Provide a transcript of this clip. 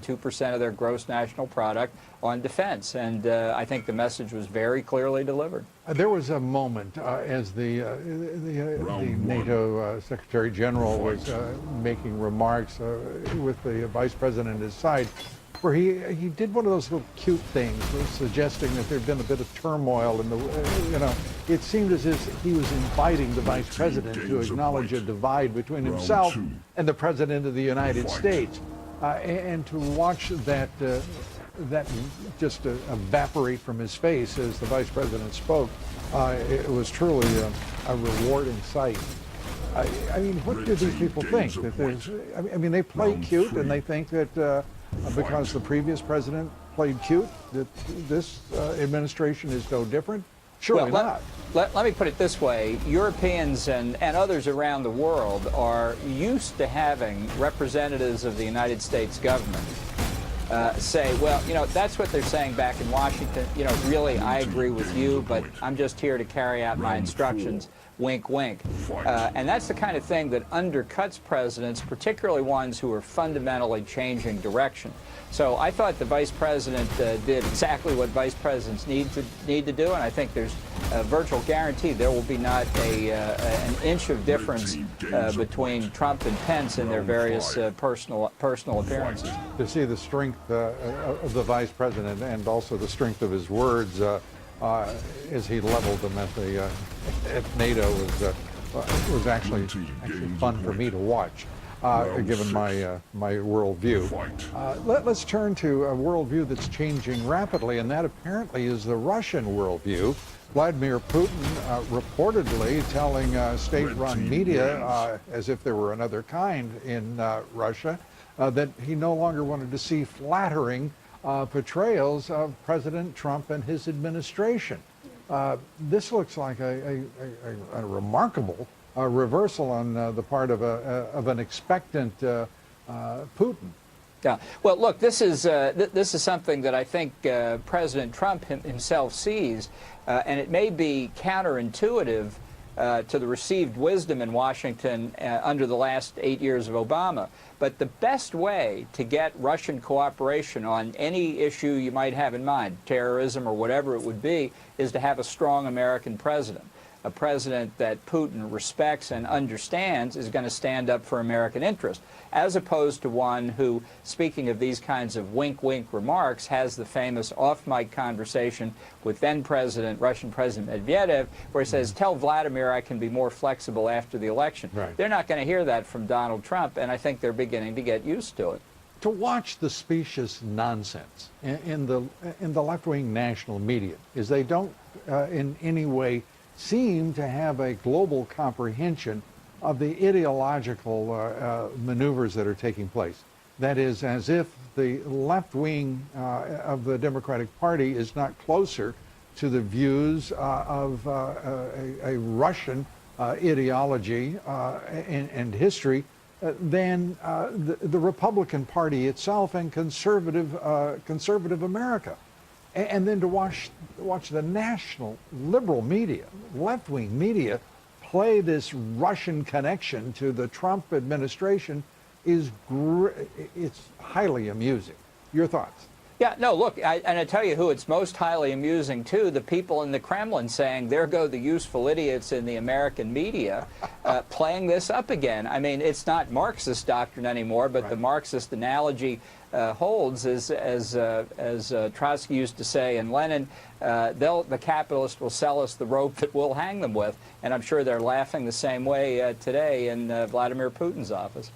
2% of their gross national product on defense. And I think the message was very clearly delivered. There was a moment as the NATO Secretary General was making remarks with the Vice President at his side, where he did one of those little cute things, suggesting that there'd been a bit of turmoil in the, it seemed as if he was inviting the Vice President to acknowledge a divide between himself and the President of the United States, and to watch that just evaporate from his face as the Vice President spoke, it was truly a rewarding sight. I mean, what do these people think? That there's, I mean, they play cute, and they think that because the previous president played cute, that this administration is no different? Surely not. Let me put it this way. Europeans and others around the world are used to having representatives of the United States government say, well, that's what they're saying back in Washington. Really, I agree with you, but I'm just here to carry out my instructions. Wink, wink. And that's the kind of thing that undercuts presidents, particularly ones who are fundamentally changing direction. So I thought the Vice President did exactly what Vice Presidents need to do, and I think there's a virtual guarantee there will be not an inch of difference between Trump and Pence in their various personal appearances. To see the strength of the Vice President and also the strength of his words as he leveled them at NATO was actually fun for me to watch, given my worldview. Let's turn to a worldview that's changing rapidly, and that apparently is the Russian worldview. Vladimir Putin reportedly telling state-run media, as if there were another kind in Russia, that he no longer wanted to see flattering portrayals of President Trump and his administration. This looks like a remarkable reversal on the part of an expectant Putin. Yeah. Well, look, this is something that I think President Trump himself sees, and it may be counterintuitive to the received wisdom in Washington under the last 8 years of Obama. But the best way to get Russian cooperation on any issue you might have in mind, terrorism or whatever it would be, is to have a strong American president. A president that Putin respects and understands is going to stand up for American interest, as opposed to one who, speaking of these kinds of wink-wink remarks, has the famous off-mic conversation with then-President, Russian President Medvedev, where he says, tell Vladimir I can be more flexible after the election. Right. They're not going to hear that from Donald Trump, and I think they're beginning to get used to it. To watch the specious nonsense in the left-wing national media is they don't in any way seem to have a global comprehension of the ideological maneuvers that are taking place. That is, as if the left wing of the Democratic Party is not closer to the views of a Russian ideology and history than the Republican Party itself and conservative America. And then to watch the national liberal media, left-wing media, play this Russian connection to the Trump administration it's highly amusing. Your thoughts? Yeah, no, look, and I tell you who it's most highly amusing to, the people in the Kremlin saying, there go the useful idiots in the American media playing this up again. I mean, it's not Marxist doctrine anymore, but the Marxist analogy holds, as Trotsky used to say and Lenin, the capitalist will sell us the rope that we'll hang them with. And I'm sure they're laughing the same way today in Vladimir Putin's office.